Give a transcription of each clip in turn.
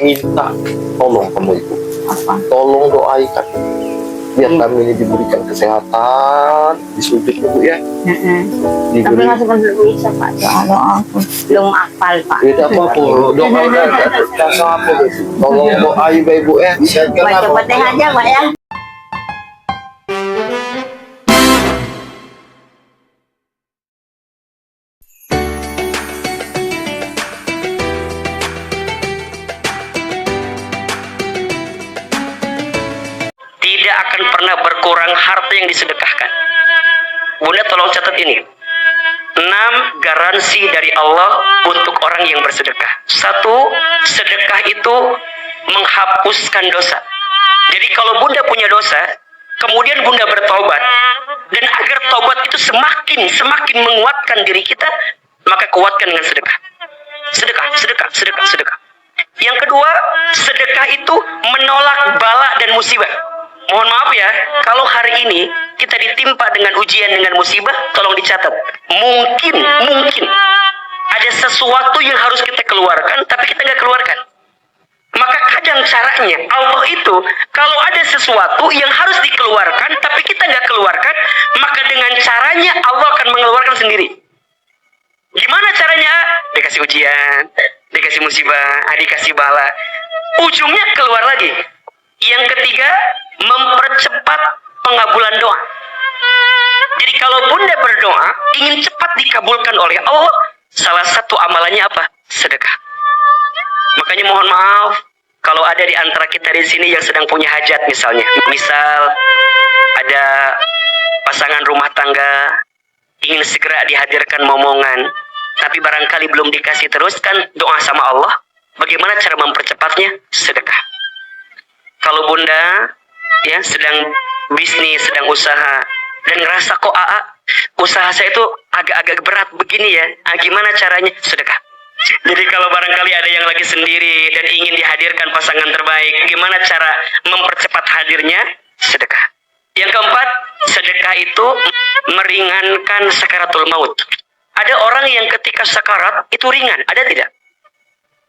minta tolong kamu ibu, Apa? tolong doakan biar kami ini diberikan kesehatan, disuntik ibu ya, Tapi diberi masih belum bisa Pak, doa aku belum hafal Pak. itu apa doa udah apa gitu, tolong doa ibu ya, Baca Fatihah aja Pak ya. Tidak akan pernah berkurang harta yang disedekahkan. Bunda tolong catat ini. 6 garansi dari Allah untuk orang yang bersedekah. 1, sedekah itu menghapuskan dosa. Jadi kalau Bunda punya dosa, kemudian Bunda bertobat, dan agar tobat itu semakin menguatkan diri kita, maka kuatkan dengan sedekah. Sedekah. Yang kedua, sedekah itu menolak bala dan musibah. Mohon maaf ya, kalau hari ini kita ditimpa dengan ujian, dengan musibah, tolong dicatat. Mungkin ada sesuatu yang harus kita keluarkan, tapi kita nggak keluarkan. Maka kadang caranya Allah itu, kalau ada sesuatu yang harus dikeluarkan, tapi kita nggak keluarkan, maka dengan caranya Allah akan mengeluarkan sendiri. Gimana caranya? Dikasih ujian, dikasih musibah, dikasih bala. Ujungnya keluar lagi. Yang ketiga, mempercepat pengabulan doa. Jadi kalau Bunda berdoa, ingin cepat dikabulkan oleh Allah, salah satu amalannya apa? Sedekah. Makanya mohon maaf, kalau ada di antara kita di sini yang sedang punya hajat misalnya. Misal, ada pasangan rumah tangga, ingin segera dihadirkan momongan, tapi barangkali belum dikasih teruskan doa sama Allah. Bagaimana cara mempercepatnya? Sedekah. Kalau Bunda ya sedang bisnis, sedang usaha, dan ngerasa kok usaha saya itu agak-agak berat begini ya, gimana caranya? Sedekah. Jadi kalau barangkali ada yang lagi sendiri dan ingin dihadirkan pasangan terbaik, gimana cara mempercepat hadirnya? Sedekah. Yang keempat, sedekah itu meringankan sakaratul maut. Ada orang yang ketika sakarat itu ringan, ada tidak?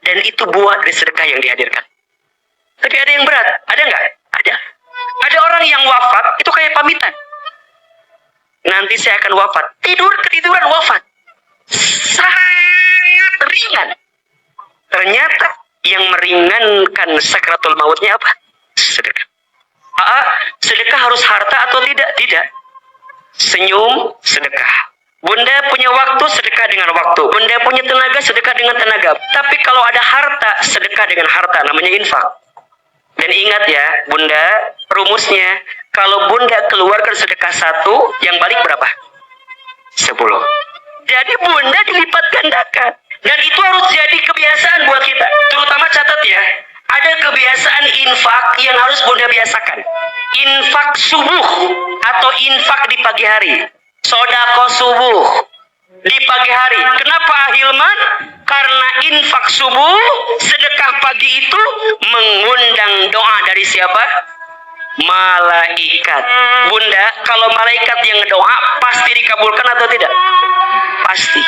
Dan itu buah dari sedekah yang dihadirkan. Tapi ada yang berat, ada nggak? Ada. Ada orang yang wafat, itu kayak pamitan. Nanti saya akan wafat. Ketiduran wafat. Sangat ringan. Ternyata yang meringankan sakratul mautnya apa? Sedekah. Sedekah harus harta atau tidak? Tidak. Senyum, sedekah. Bunda punya waktu, sedekah dengan waktu. Bunda punya tenaga, sedekah dengan tenaga. Tapi kalau ada harta, sedekah dengan harta. Namanya infak. Dan ingat ya, Bunda, rumusnya, kalau Bunda keluarkan sedekah 1, yang balik berapa? 10. Jadi Bunda dilipat gandakan. Dan itu harus jadi kebiasaan buat kita. Terutama catat ya, ada kebiasaan infak yang harus Bunda biasakan. Infak subuh atau infak di pagi hari. Sodako subuh di pagi hari. Kenapa Ahilman? Karena infak subuh, sedekah pagi itu mengundang doa dari siapa? Malaikat. Bunda, kalau malaikat yang doa pasti dikabulkan atau tidak? Pasti.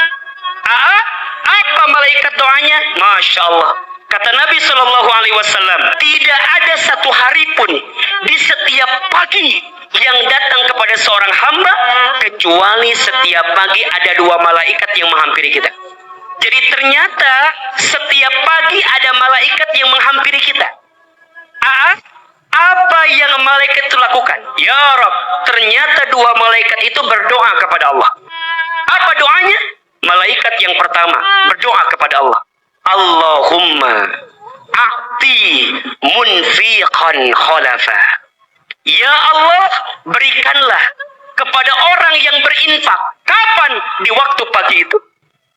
Apa malaikat doanya? Masya Allah. Kata Nabi SAW, tidak ada satu hari pun di setiap pagi yang datang kepada seorang hamba, kecuali setiap pagi ada 2 malaikat yang menghampiri kita. Jadi ternyata setiap pagi ada malaikat yang menghampiri kita. Apa yang malaikat itu lakukan? Ya Rabb, ternyata 2 malaikat itu berdoa kepada Allah. Apa doanya? Malaikat yang pertama berdoa kepada Allah. Allahumma a'ti munfiqan khalafa. Ya Allah, berikanlah kepada orang yang berinfak. Kapan? Di waktu pagi itu.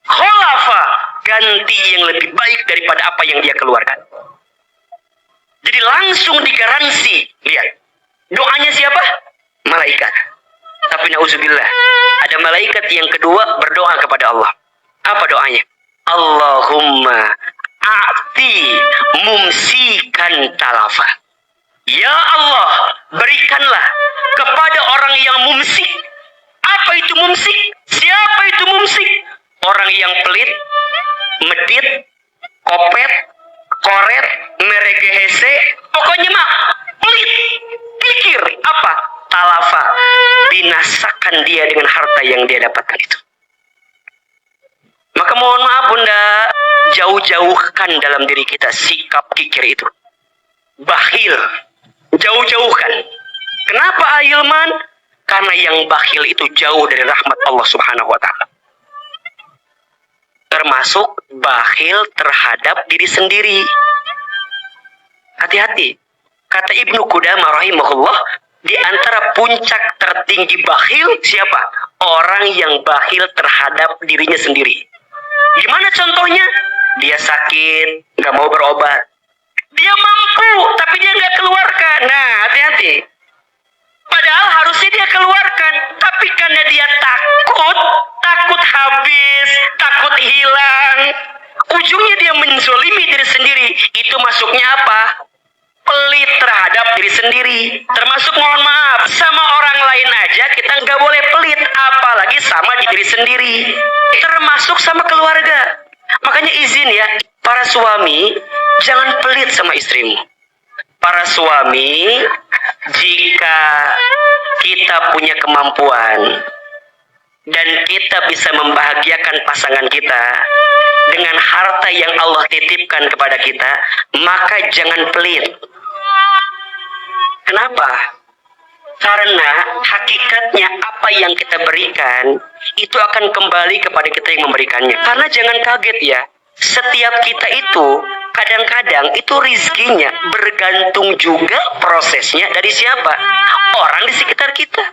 Khalafa, ganti yang lebih baik daripada apa yang dia keluarkan. Jadi langsung digaransi. Lihat, doanya siapa? Malaikat. Tapi na'udzubillah, ada malaikat yang kedua berdoa kepada Allah. Apa doanya? Allahumma a'ti mumsikan talafa. Ya Allah, berikanlah kepada orang yang mumsik. Apa itu mumsik? Siapa itu mumsik? Orang yang pelit, medit, kopet, koret, meregehese, pokoknya mah pelit. Pikir apa? Talafa, binasakan dia dengan harta yang dia dapatkan itu. Maka mohon maaf Bunda, jauh-jauhkan dalam diri kita sikap kikir itu. Bakhil, jauh-jauhkan. Kenapa Ahilman? Karena yang bakhil itu jauh dari rahmat Allah Subhanahu wa Ta'ala. Termasuk bakhil terhadap diri sendiri. Hati-hati. Kata Ibnu Qudamah rahimahullah, di antara puncak tertinggi bakhil siapa? Orang yang bakhil terhadap dirinya sendiri. Gimana contohnya? Dia sakit, nggak mau berobat. Dia mampu, tapi dia nggak keluarkan. Nah, hati-hati. Padahal harusnya dia keluarkan, tapi karena dia takut habis, takut hilang, ujungnya dia menzolimi diri sendiri. Itu masuknya apa? Pelit terhadap diri sendiri. Termasuk mohon maaf, sama orang lain aja kita nggak boleh pelit, apalagi sama diri sendiri. Termasuk sama keluarga. Makanya izin ya, para suami jangan pelit sama istrimu. Para suami, jika kita punya kemampuan dan kita bisa membahagiakan pasangan kita dengan harta yang Allah titipkan kepada kita, maka jangan pelit. Kenapa? Karena hakikatnya apa yang kita berikan itu akan kembali kepada kita yang memberikannya. Karena jangan kaget ya, setiap kita itu kadang-kadang itu rizkinya bergantung juga prosesnya dari siapa? Orang di sekitar kita.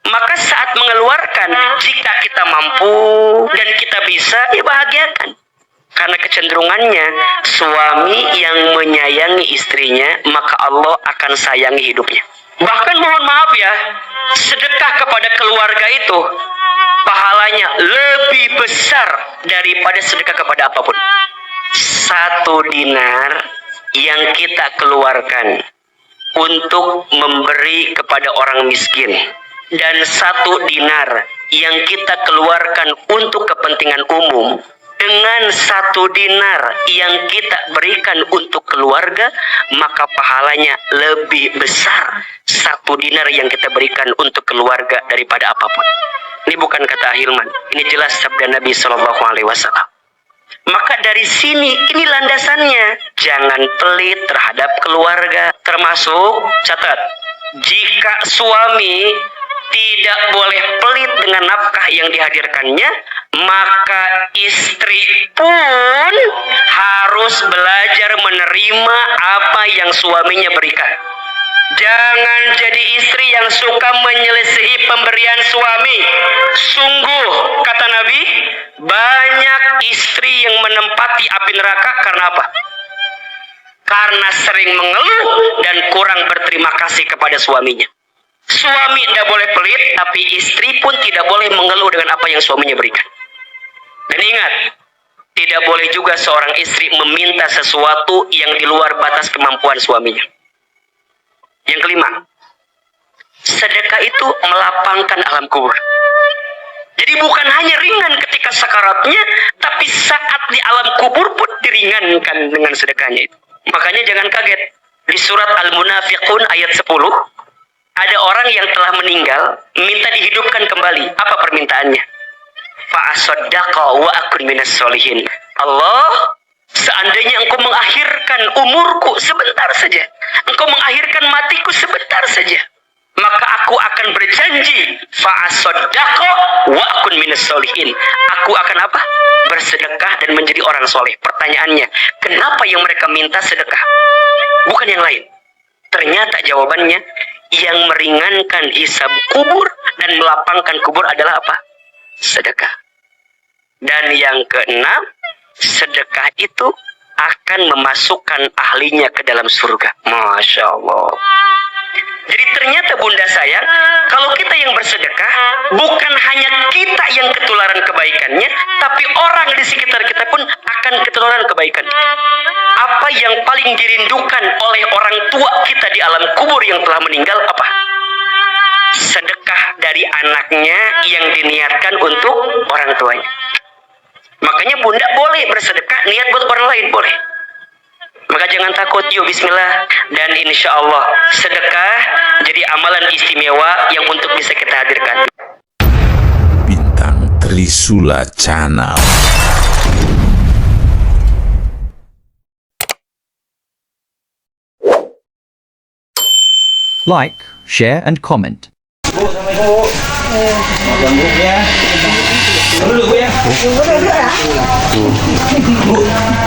Maka saat mengeluarkan, jika kita mampu dan kita bisa, ya bahagiakan. Karena kecenderungannya, suami yang menyayangi istrinya, maka Allah akan sayangi hidupnya. Bahkan mohon maaf ya, sedekah kepada keluarga itu, pahalanya lebih besar daripada sedekah kepada apapun. 1 dinar yang kita keluarkan untuk memberi kepada orang miskin, dan 1 dinar yang kita keluarkan untuk kepentingan umum, dengan 1 dinar yang kita berikan untuk keluarga, maka pahalanya lebih besar 1 dinar yang kita berikan untuk keluarga daripada apapun. Ini bukan kata Ahilman, ini jelas sabda Nabi Shallallahu Alaihi Wasallam. Maka dari sini, ini landasannya. Jangan pelit terhadap keluarga. Termasuk, catat, jika suami tidak boleh pelit dengan nafkah yang dihadirkannya, maka istri pun harus belajar menerima apa yang suaminya berikan. Jangan jadi istri yang suka menyelisihi pemberian suami. Sungguh, kata Nabi, banyak istri yang menempati api neraka karena apa? Karena sering mengeluh dan kurang berterima kasih kepada suaminya. Suami tidak boleh pelit, tapi istri pun tidak boleh mengeluh dengan apa yang suaminya berikan. Dan ingat, tidak boleh juga seorang istri meminta sesuatu yang di luar batas kemampuan suaminya. Yang kelima, sedekah itu melapangkan alam kubur. Jadi bukan hanya ringan ketika sakaratnya, tapi saat di alam kubur pun diringankan dengan sedekahnya itu. Makanya jangan kaget, di surat Al-Munafiqun ayat 10, ada orang yang telah meninggal, minta dihidupkan kembali. Apa permintaannya? Fa'asaddaqa wa akun minas solihin. Allah, seandainya engkau mengakhirkan umurku sebentar saja, engkau mengakhirkan matiku sebentar saja, maka aku akan berjanji fa'asaddaqa wa akun minas solihin. Aku akan apa? Bersedekah dan menjadi orang soleh. Pertanyaannya, kenapa yang mereka minta sedekah? Bukan yang lain. Ternyata jawabannya, yang meringankan hisab kubur dan melapangkan kubur adalah apa? Sedekah. Dan yang keenam, sedekah itu akan memasukkan ahlinya ke dalam surga. Masya Allah. Jadi ternyata bunda sayang, kalau kita yang bersedekah, bukan hanya kita yang ketularan kebaikannya, tapi orang di sekitar kita pun akan ketularan kebaikan. Apa yang paling dirindukan oleh orang tua kita di alam kubur yang telah meninggal apa? Sedekah dari anaknya yang diniatkan untuk orang tuanya. Makanya bunda boleh bersedekah niat buat orang lain, boleh. Maka jangan takut, yuk bismillah. Dan insya Allah sedekah jadi amalan istimewa yang untuk bisa kita hadirkan. Bintang Trisula Channel. Like, share and comment.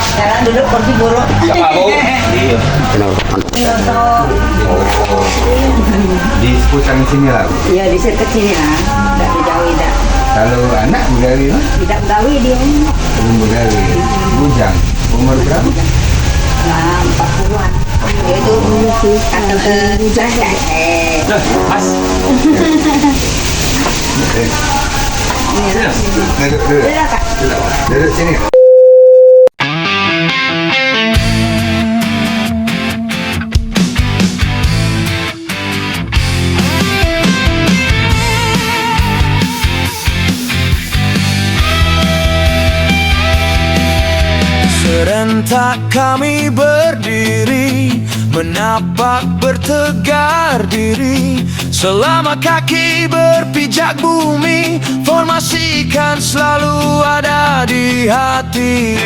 Sekarang duduk kursi buruk. Di seputar sini lah. Iya di dekat sini lah. Tidak dijauhi dah. Kalau anak Budawi lah, Tidak gawi dia. belum Budawi. Bujang, umur berapa? Nah, 40-an. Dia itu kata bujang ya. Pas. Duduk, duduk. Sudah kak. Duduk sini. Serentak kami berdiri, menapak bertegar diri. Selama kaki berpijak bumi, formasi kan selalu ada di hati.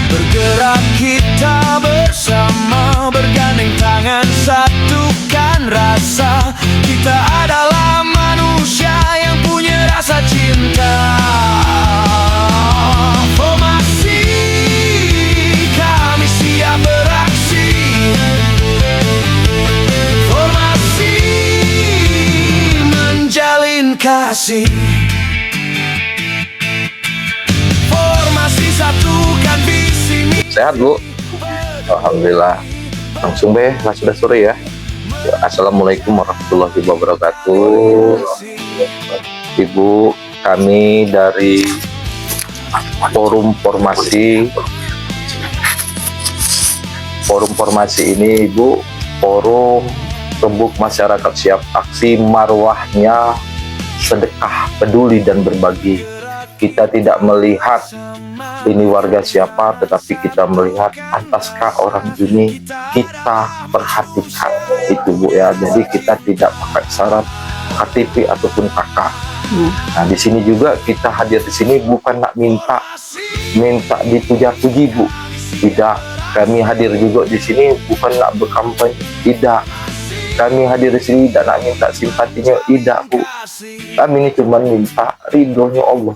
Bergerak kita bersama, bergandeng tangan, satukan rasa. Kita adalah manusia yang punya rasa cinta. Formasi, kami siap beraksi. Formasi, menjalin kasih. Formasi, satukan visi misi. Sehat Bu? Alhamdulillah. Langsung sudah sore ya. Assalamualaikum warahmatullahi wabarakatuh. Ibu, kami dari Forum Formasi. Forum Formasi ini Ibu, forum rembuk masyarakat siap aksi, marwahnya sedekah, peduli dan berbagi. Kita tidak melihat ini warga siapa, tetapi kita melihat pantaskah orang ini kita perhatikan, itu Bu ya. Jadi kita tidak pakai syarat KTP ataupun KK. Nah di sini juga kita hadir di sini bukan nak minta dipuja-puji Bu, tidak. Kami hadir juga di sini bukan nak berkampanye, tidak. Kami hadir di sini tidak nak minta simpatinya, tidak Bu. Kami ini cuma minta ridhonya Allah.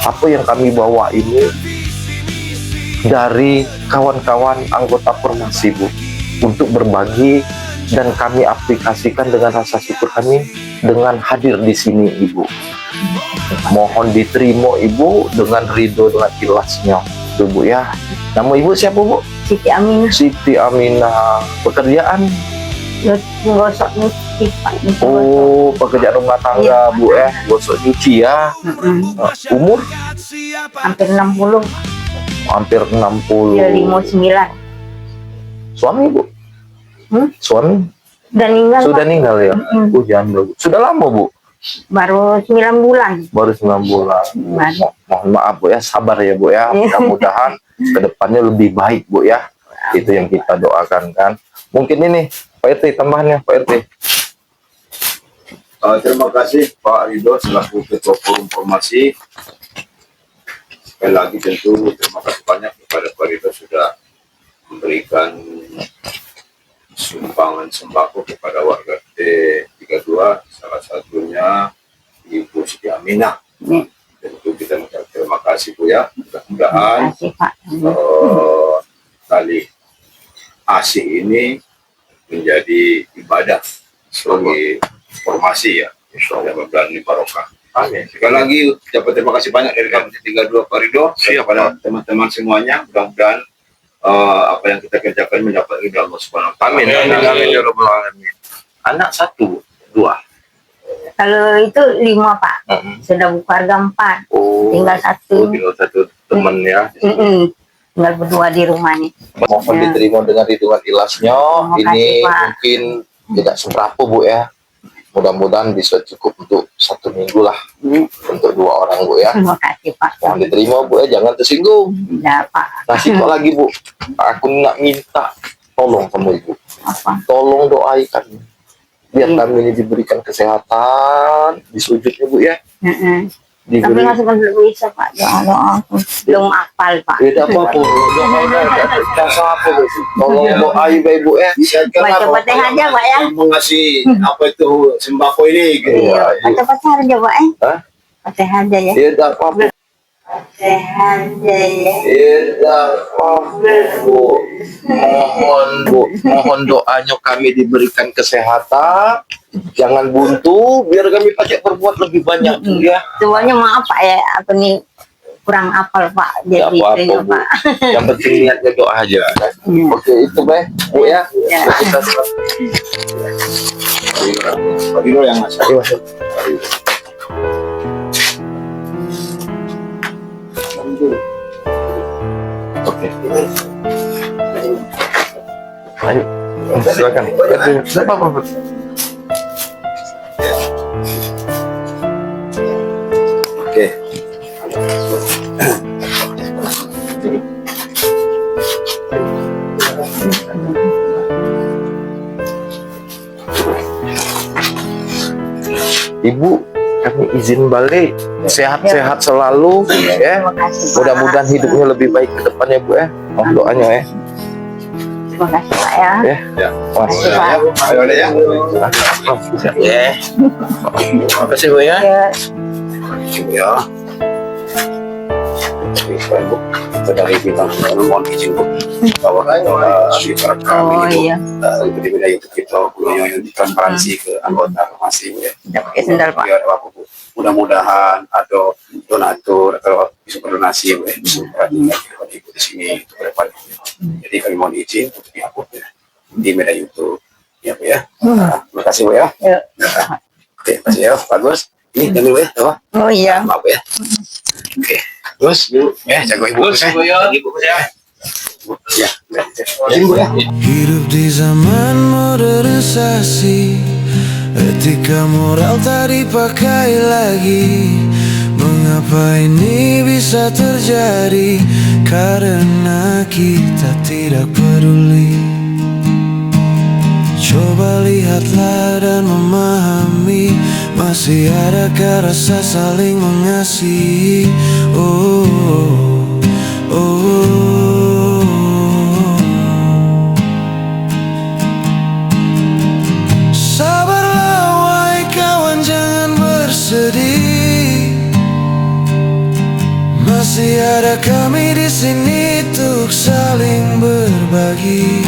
Apa yang kami bawa ini dari kawan-kawan anggota formasi Bu, untuk berbagi, dan kami aplikasikan dengan rasa syukur kami dengan hadir di sini Ibu. Mohon diterima Ibu dengan ridho, dengan ikhlasnya Bu ya. Nama Ibu siapa Bu? Siti Aminah. Siti Aminah. Pekerjaan? Gosok nyuci Pak. Oh, pekerjaan rumah tangga Bu ya. Gosok nyuci ya. Umur? Hampir 60. Hampir 60. Ya 59. Suami Bu? Suami? Udah meninggal. Sudah Pak. meninggal ya? Janda Bu. Sudah lama Bu? Baru 9 bulan. Baru 9 bulan. Mohon maaf Bu ya, sabar ya Bu ya. Mudah-mudahan kedepannya lebih baik Bu ya. Itu yang kita doakan kan. Mungkin ini Pak RT tambahannya, Pak RT. Terima kasih Pak Ridho selaku Ketua Forum Formasi. Sekali lagi tentu terima kasih banyak kepada Pak Ridho sudah memberikan sumbangan sembako kepada warga T32, salah satunya Ibu Siti Aminah. Tentu kita mengucapkan terima kasih Bu ya. Mudah-mudahan tali ASI ini menjadi ibadah sebagai formasi ya. Insyaallah mudah-mudahan ini barokah. Amin. Sekali lagi ucapkan terima kasih banyak dari kami 32 Pak Ridho kepada teman-teman semuanya. Mudah-mudahan apa yang kita kerjakan mendapat ridha Allah Subhanahu wa taala. Amin. Amin ya rabbal alamin. Anak 1, 2. Kalau itu 5 Pak. Sudah berkeluarga 4. Oh. Tinggal 1. Tinggal 1 teman ya. Tinggal berdua di rumah nih. Mohon diterima dengan ridhoan ikhlasnya. Terima Ini kasih, Pak. mungkin tidak seberapa Bu ya. Mudah-mudahan bisa cukup untuk 1 minggu lah untuk 2 orang Bu ya. Terima kasih Pak. Mohon diterima Bu ya, jangan tersinggung. Tidak Pak. Nah, satu lagi Bu, aku nak minta tolong sama Ibu. Apa? Tolong doakan biar kami ini diberikan kesehatan di sujudnya Bu ya. Tapi Diberi masih belum bisa Pak. Doa aku belum hafal Pak. tidak apa-apa. Apa Bu? Tolong doai baik Bu ya. Baca Fatihah aja Pak ya. Mengasih apa itu sembako ini gitu. Iya. Baca Fatihah aja Pak ya. Hah? Fatihah aja ya. Tidak apa-apa. Fatihah aja ya. Tidak apa-apa Bu. Mohon doanya kami diberikan kesehatan, jangan buntu, biar kami pakai berbuat lebih banyak Bu ya. Semuanya maaf Pak ya. Aku nih kurang hafal Pak. Tidak Jadi apa-apa itu Bu. Pak. Yang penting niatnya doa aja. Oke itu baik Bu ya. Ya. Kita Bagi lo yang masuk. Ayo, masuk. Oke. Ayo, silakan. Tidak apa-apa. Oke. Ibu, kami izin balik. Sehat-sehat selalu ya. Terima kasih Pak. Mudah-mudahan hidupnya lebih baik ke depannya Bu ya. Mohon doanya ya. Terima kasih Pak ya. Ya. Ya. Mas. Terima kasih Pak. Ayo deh ya. Ya. Terima kasih Bu ya. Ya. Ya. Baik, Bu. Kita dari bintang mohon izin Bu bahwa di acara kami Oh itu iya. di wilayah YouTube kita yang transparansi ke anggota masih Bu ya. Tidak pakai sendal Pak. Biar apa Bu. Mudah-mudahan ada donatur atau bisa berdonasi Bu ya. Bisa berperhatian Ibu di sini untuk ke depan. Jadi kami mohon izin untuk diupload ya di media YouTube. Ya Bu ya. Terima kasih Bu ya. Ya. Oke, terima kasih ya. Bagus. Ini jangan Bu ya. Apa? Oh iya. Maaf Bu ya. Oke. Terus Bu ya, jaga Ibu ya. Ibu ya. Ya. Izin Bu ya. Hidup di zaman modernisasi, etika moral tak dipakai lagi. Mengapa ini bisa terjadi? Karena kita tidak peduli. Coba lihatlah dan memahami, masih adakah rasa saling mengasihi? Oh, oh, oh. Sabarlah wahai kawan, jangan bersedih. Masih ada kami di sini untuk saling berbagi.